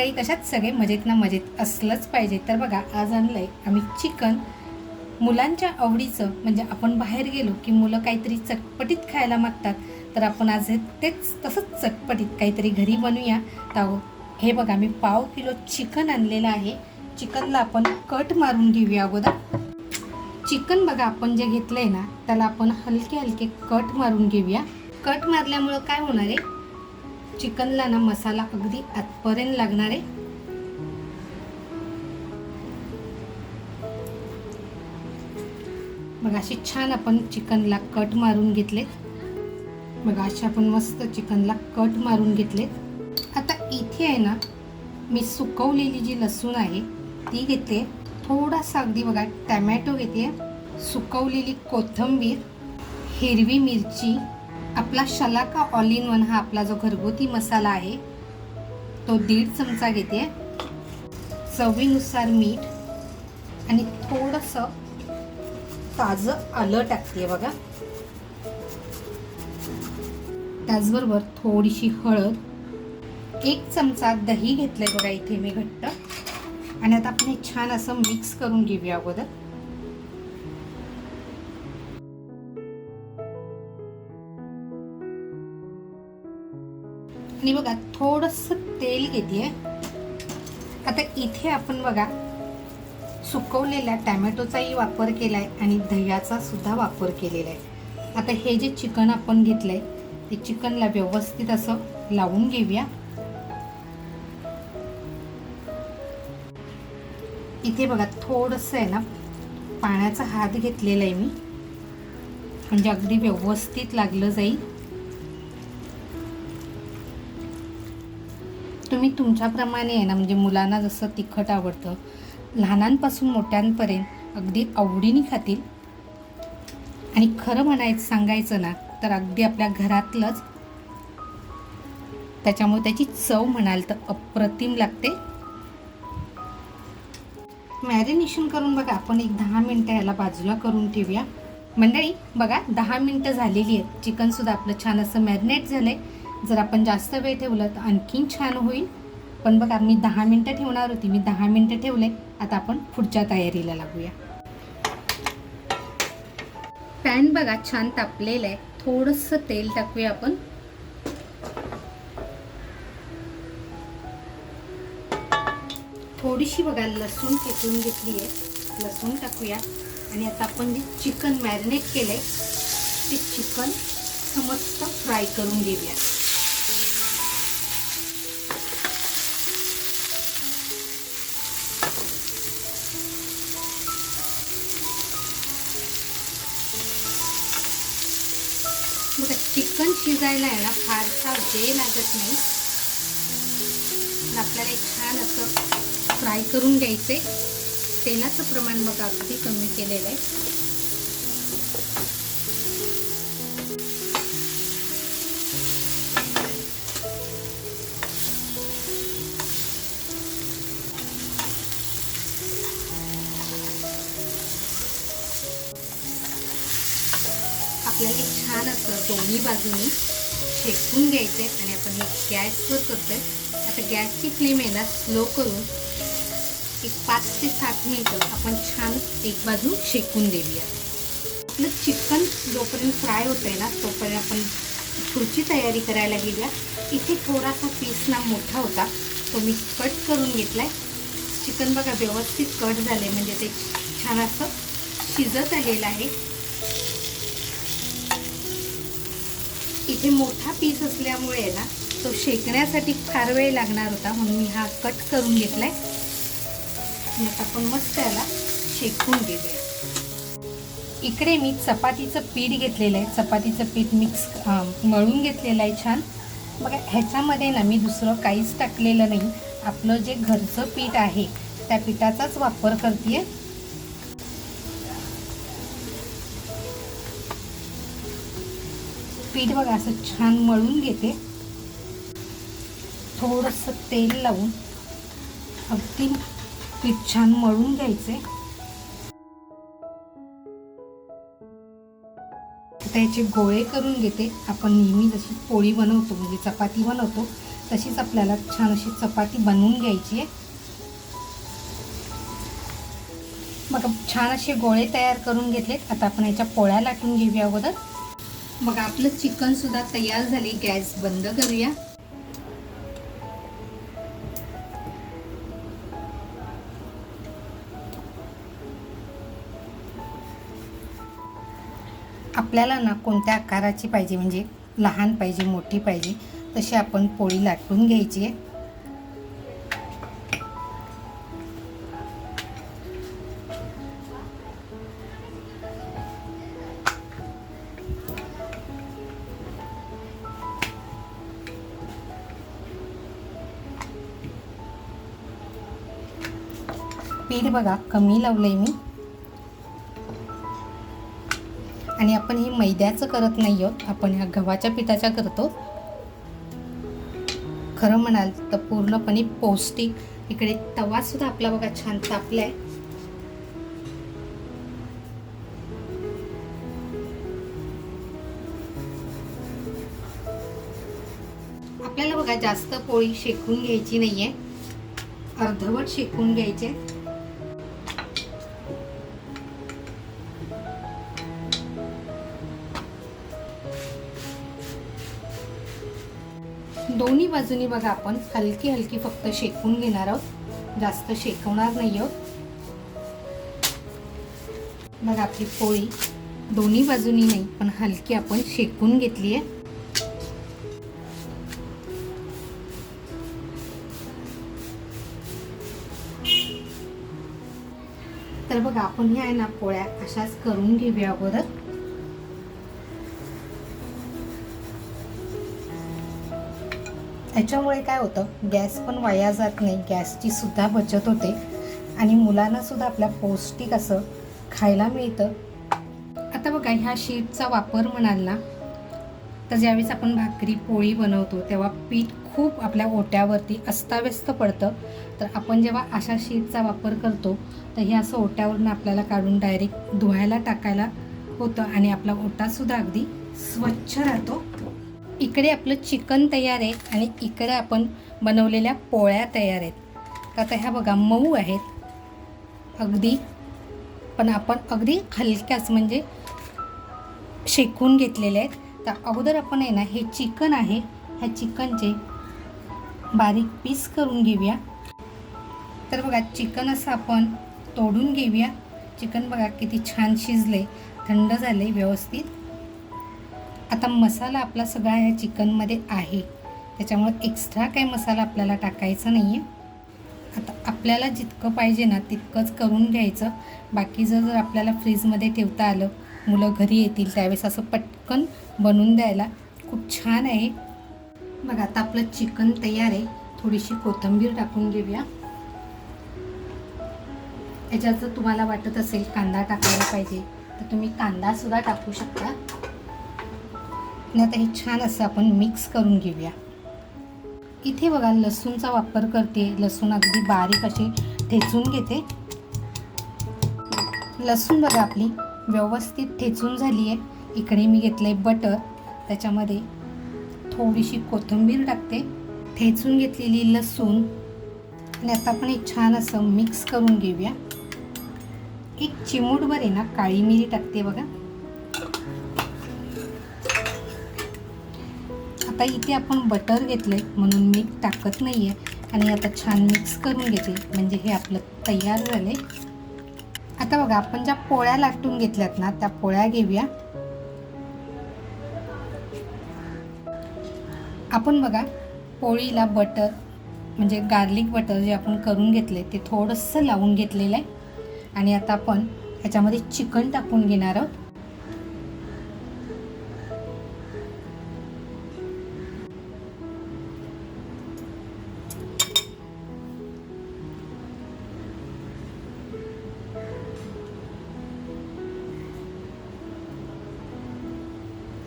मंडळी, कशात सगळे मजेत ना मजेत असलंच पाहिजे. तर बघा, आज आणलंय आम्ही चिकन. मुलांच्या आवडीचं, म्हणजे आपण बाहेर गेलो की मुलं काहीतरी चटपटीत खायला मागतात, तर आपण आज तेच तसंच चटपटीत काहीतरी घरी बनवूया. तर हे बघा, मी 1/2 किलो चिकन आणलेलं आहे. चिकनला आपण कट मारून घेऊया अगोदर. चिकन बघा, आपण जे घेतलंय ना त्याला आपण हलके हलके कट मारून घेऊया. कट मारल्यामुळं काय होणार आहे, चिकनला ना मसाला अगदी आतपर्यंत लागणार आहे. बघा, अशी छान आपण चिकनला कट मारून घेतले. बघा, अशी आपण मस्त चिकनला कट मारून घेतले. आता इथे आहे ना, मी सुकवलेली जी लसूण आहे ती घेते. थोडासा अगदी बघा टमॅटो घेते, सुकवलेली कोथिंबीर, हिरवी मिरची, आपला शलाका ऑल इन वन हा आपला जो घरगुती मसाला आहे तो 1.5 चमचा घेते, चवीनुसार मीठ आणि थोडंसं ताजं आलं टाकते बघा. त्याचबरोबर थोडीशी हळद, 1 चमचा दही घेतलंय बघा इथे मी घट्ट. आणि आता आपण हे छान असं मिक्स करून घेऊया अगोदर. आणि बघा, थोडंसं तेल घेते. आता इथे आपण बघा सुकवलेल्या टॅमॅटोचाही वापर केलाय आणि दह्याचा सुद्धा वापर केलेला आहे. आता हे जे चिकन आपण घेतलंय ते चिकनला व्यवस्थित असं लावून घेऊया. इथे बघा, थोडंसं आहे ना पाण्याचा हात घेतलेला आहे मी, म्हणजे अगदी व्यवस्थित लागलं जाईल. तुम्ही तुमच्याप्रमाणे आहे ना, म्हणजे मुलांना जसं तिखट आवडतं, लहानांपासून मोठ्यांपर्यंत अगदी आवडीने खातील. आणि खरं सांगायचं ना तर अगदी आपल्या घरातलंच, त्याच्यामुळे त्याची चव म्हणाल तर अप्रतिम लागते. मॅरिनेशन करून बघा आपण एक 10 मिनटं याला बाजूला करून ठेवूया. मंडळी बघा, 10 मिनटं झालेली आहेत. चिकनसुद्धा आपलं छान असं मॅरिनेट झालं आहे. जर आपण जास्त वेळ ठेवलं तर आणखीन छान होईल. पण बघा, मी 10 मिनटं ठेवणार होती, मी 10 मिनटं ठेवले. आता आपण पुढच्या तयारीला लागूया. पॅन बघा छान तापलेलं आहे. थोडंसं तेल टाकूया आपण. थोडीशी बघा लसूण ठेचून घेतली आहे, लसूण टाकूया. आणि आता आपण जे चिकन मॅरिनेट केलंय ते चिकन मस्त फ्राय करून घेऊया. बघा, चिकन शिजायला आहे ना फारसा वेळ लागत नाही. आपल्याला एक छान असं फ्राय करून घ्यायचे. तेलाचं प्रमाण बघा अगदी कमी केलेलं आहे. आपल्याला एक छान असं दोन्ही बाजूनी शेकून घ्यायचे. आणि आपण हे गॅसवर करतोय. आता गॅसची फ्लेम आहे ना स्लो करून एक 5 ते 7 मिनिटं आपण छान एक बाजू शेकून देऊया. आपलं चिकन जोपर्यंत फ्राय होतंय ना तोपर्यंत आपण पुढची तयारी करायला गेल्या. इथे थोडासा पीस ना मोठा होता, तो मी कट करून घेतलाय. चिकन बघा व्यवस्थित कट झाले, म्हणजे ते छान असं शिजत आलेलं आहे. इथे मोठा पीस असल्यामुळे ना तो शेकण्यासाठी फार वेळ लागणार होता, म्हणून मी हा कट करून घेतलाय. आता आपण मस्त याला शेकून घेऊया. इकडे मी चपातीचं पीठ घेतलेलं आहे. चपातीचं पीठ मळून घेतलेलं आहे छान. बघा, ह्याच्यामध्ये ना मी दुसरं काहीच टाकलेलं नाही. आपलं जे घरचं पीठ आहे त्या पिठाचाच वापर करते. पीठ बघा असं छान मळून घेते. थोडंसं तेल लावून अगदी पीठ छान मळून घ्यायचे. आता याचे गोळे करून घेते. आपण नेहमी जशी पोळी बनवतो, म्हणजे चपाती बनवतो तशीच आपल्याला छान अशी चपाती बनवून घ्यायची आहे. बघा छान असे गोळे तयार करून घेतलेत. आता आपण याच्या पोळ्या लाटून घेऊया अगोदर. मग आपलं चिकन सुद्धा तयार झाले. गॅस बंद करूया. आपल्याला ना कोणत्या आकाराची पाहिजे, म्हणजे लहान पाहिजे मोठी पाहिजे तशी आपण पोळी लाटून घ्यायची आहे. पीठ बघा कमी लावलंय मी. आणि आपण हे मैद्याचं करत नाही आहोत, आपण ह्या गव्हाच्या पिठाच्या करतो. खरं म्हणाल तर पूर्णपणे पौष्टिक. इकडे तवा सुद्धा आपला बघा छान तापलाय. आपल्याला बघा जास्त पोळी शेकून घ्यायची नाहीये, अर्धवट शेकून घ्यायचे. दोन्ही बाजूनी बघा आपण हलकी हलकी फक्त शेकून घेणार आहोत, जास्त शेकवणार नाही आहोत. बघा आपली पोळी दोन्ही बाजूनी नाही पण हलकी आपण शेकून घेतली आहे. तर बघा आपण ह्या आहे ना पोळ्या अशाच करून घेऊया अगोदर. याच्यामुळे काय होतं, गॅस पण वाया जात नाही, गॅसची सुद्धा बचत होते आणि मुलांना सुद्धा आपल्या पौष्टिक असं खायला मिळतं. आता बघा ह्या शीटचा वापर म्हणाल ना तर ज्यावेळेस आपण भाकरी पोळी बनवतो तेव्हा पीठ खूप आपल्या ओट्यावरती अस्ताव्यस्त पडतं. तर आपण जेव्हा अशा शीटचा वापर करतो तर हे असं ओट्यावरून आपल्याला काढून डायरेक्ट धुवायला टाकायला होतं आणि आपला ओटासुद्धा अगदी स्वच्छ राहतो. इकडे आपलं चिकन तयार आहे आणि इकडे आपण बनवलेल्या पोळ्या तयार आहेत. आता ह्या बघा मऊ आहेत अगदी, पण आपण अगदी हलक्याच म्हणजे शेकून घेतलेले आहेत. तर अगोदर आपण आहे ना हे चिकन आहे, ह्या चिकनचे बारीक पीस करून घेऊया. तर बघा चिकन असं आपण तोडून घेऊया. चिकन बघा किती छान शिजले, थंड झाले व्यवस्थित. आता मसाला आपला सगळा ह्या चिकनमध्ये आहे, त्याच्यामुळे एक्स्ट्रा काही मसाला आपल्याला टाकायचा नाही आहे. आता आपल्याला जितकं पाहिजे ना तितकंच करून घ्यायचं. बाकीचं जर आपल्याला फ्रीजमध्ये ठेवता आलं, मुलं घरी येतील त्यावेळेस असं पटकन बनवून द्यायला खूप छान आहे. बघा आता आपलं चिकन तयार आहे. थोडीशी कोथिंबीर टाकून घेऊया. याच्यात जर तुम्हाला वाटत असेल कांदा टाकायला पाहिजे तर तुम्ही कांदासुद्धा टाकू शकता. आणि आता हे छान असं आपण मिक्स करून घेऊया. इथे बघा लसूणचा वापर करते. लसूण अगदी बारीक असे ठेचून घेते. लसूण बघा आपली व्यवस्थित ठेचून झाली आहे. इकडे मी घेतलंय बटर, त्याच्यामध्ये थोडीशी कोथिंबीर टाकते, ठेचून घेतलेली लसूण. आणि आता आपण हे छान असं मिक्स करून घेऊया. एक चिमूटभर आहे ना काळी मिरी टाकते बघा. आता इथे आपण बटर घेतलंय म्हणून मी टाकत नाहीये. आणि आता छान मिक्स करून घेते, म्हणजे हे आपलं तयार झालंय. आता बघा आपण ज्या पोळ्या लाटून घेतल्यात ना त्या पोळ्या घेऊया. आपण बघा पोळीला बटर म्हणजे गार्लिक बटर जे आपण करून घेतले ते थोडंसं लावून घेतलेलं आहे. आणि आता आपण ह्याच्यामध्ये चिकन टाकून घेणार आहोत.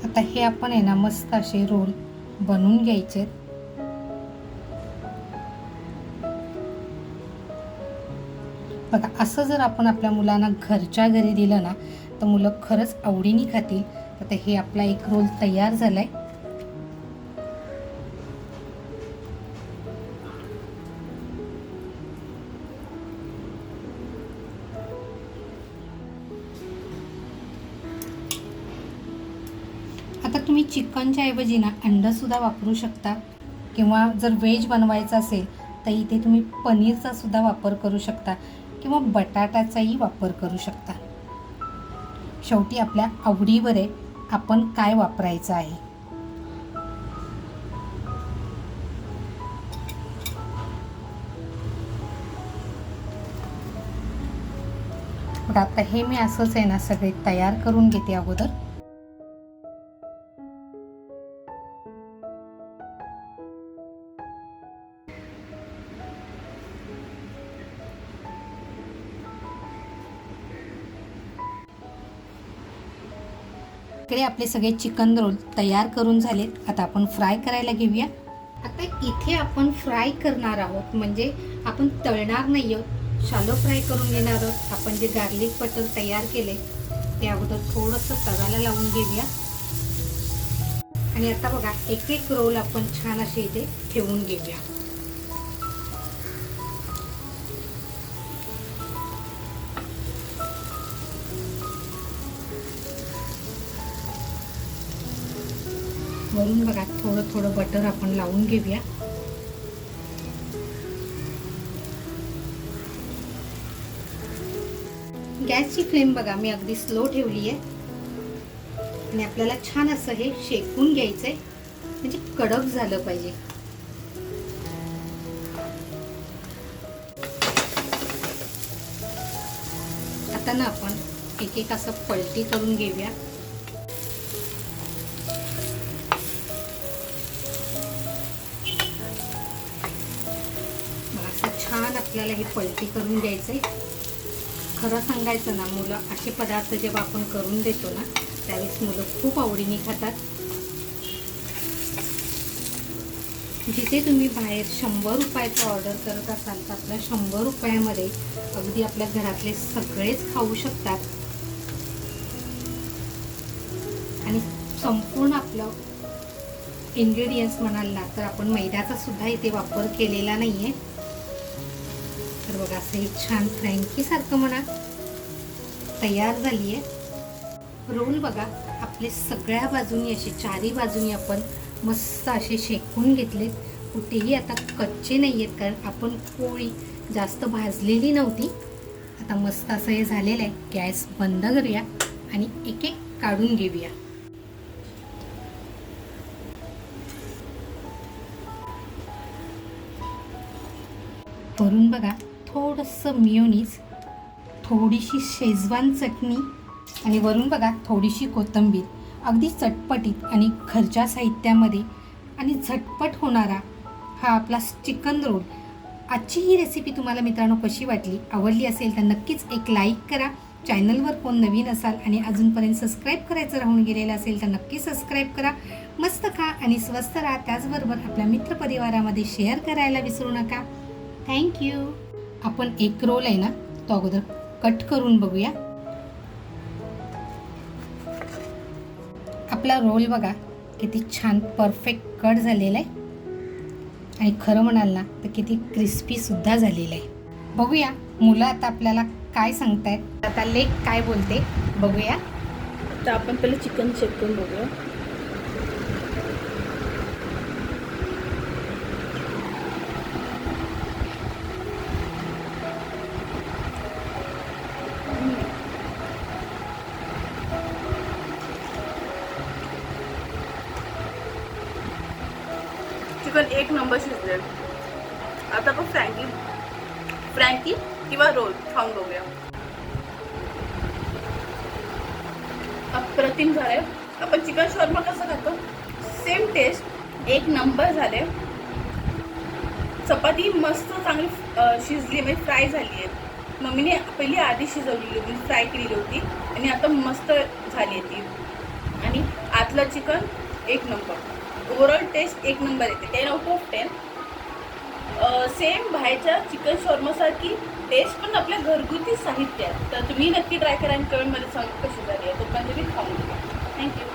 आता हे आपण आहे ना मस्त असे रोल बनवून घ्यायचे. बघा असं जर आपण आपल्या मुलांना घरच्या घरी दिलं ना तर मुलं खरंच आवडीने खातील. आता हे आपला एक रोल तयार झालाय. आता तुम्ही चिकनच्या ऐवजी ना अंडंसुद्धा वापरू शकता, किंवा जर व्हेज बनवायचं असेल तर इथे तुम्ही पनीरचा सुद्धा वापर करू शकता, किंवा बटाट्याचाही वापर करू शकता. शेवटी आपल्या आवडीवर आहे आपण काय वापरायचं आहे. बघा आता हे मी असंच आहे ना सगळे तयार करून घेते अगोदर. इकडे आपले सगळे चिकन रोल तयार करून झालेत. आता आपण फ्राय करायला घेऊया. आता इथे आपण फ्राय करणार आहोत, म्हणजे आपण तळणार नाही आहोत, शालो फ्राय करून घेणार आहोत. आपण जे गार्लिक बटर तयार केले ते अगोदर थोडंसं तव्याला लावून घेऊया. आणि आता बघा एक एक रोल आपण छान असे इथे ठेवून घेऊया. वरून बघा थोडं थोडं बटर आपण लावून घेऊया. गॅसची फ्लेम बघा मी अगदी स्लो ठेवली आहे. आणि आपल्याला छान असं हे शेकून घ्यायचंय, म्हणजे कडक झालं पाहिजे. आता ना आपण एक एक असं पलटी करून घेऊया. छान आपल्याला हे पलटी करून घ्यायचंय. खरं सांगायचं ना, मुलं असे पदार्थ जेव्हा आपण करून देतो ना त्यावेळेस मुलं खूप आवडीने खातात. जिथे तुम्ही बाहेर 100 रुपयाचं ऑर्डर करत असाल तर आपल्या 100 रुपयामध्ये अगदी आपल्या घरातले सगळेच खाऊ शकतात. आणि संपूर्ण आपलं इन्ग्रेडियंट्स म्हणाल ना तर आपण मैद्याचा सुद्धा इथे वापर केलेला नाही आहे. तर बघा असं हे छान फ्रँकीसारखं म्हणा तयार झाली आहे. रोल बघा आपले सगळ्या बाजूनी असे चारी बाजूनी आपण मस्त असे शेकून घेतलेत. कुठेही आता कच्चे नाही आहेत, कारण आपण पोळी जास्त भाजलेली नव्हती. आता मस्त असं हे झालेलं आहे. गॅस बंद करूया आणि एक एक काढून घेऊया. वरून बघा थोडंसं मियोनीज, थोडीशी शेजवान चटणी आणि वरून बघा थोडीशी कोथिंबीर. अगदी चटपटीत आणि घरच्या साहित्यामध्ये आणि झटपट होणारा हा आपला चिकन रोल. आजची ही रेसिपी तुम्हाला मित्रांनो कशी वाटली? आवडली असेल तर नक्कीच एक लाईक करा. चॅनलवर कोण नवीन असाल आणि अजूनपर्यंत सबस्क्राईब करायचं राहून गेलेलं असेल तर नक्की सबस्क्राईब करा. मस्त खा आणि स्वस्त राहा. त्याचबरोबर आपल्या मित्रपरिवारामध्ये शेअर करायला विसरू नका. थँक्यू. आपण एक रोल आहे ना तो अगोदर कट करून बघूया. आपला रोल बघा किती छान परफेक्ट कट झालेला आहे आणि खरं म्हणाल ना तर किती क्रिस्पी सुद्धा झालेलं आहे. बघूया मुलं आता आपल्याला काय सांगतायत. आता लेक काय बोलते बघूया. तर आपण पहिले चिकन चेक करून बघूया. चिकन एक नंबर शिजले. आता आपण फ्रँकी किंवा रोल खाऊन बघूया. अप्रतिम झाले. आपण चिकन शॉर्मा कसं खातो सेम टेस्ट, एक नंबर झाले. चपाती मस्त चांगली शिजली, म्हणजे फ्राय झाली आहे. मम्मीने पहिली आधी शिजवलेली होती, फ्राय केलेली होती आणि आता मस्त झाली आहे ती. आणि आतलं चिकन एक नंबर. ओव्हरऑल टेस्ट एक नंबर येते. 10 आउट ऑफ 10. सेम बाहेरच्या चिकन शॉर्मासारखी टेस्ट पण आपल्या घरगुती साहित्यात. तर तुम्ही नक्की ट्राय करा आणि कमेंटमध्ये सांगा कशी झाली आहे. तो पण तुम्ही खाऊन घ्या. थँक्यू.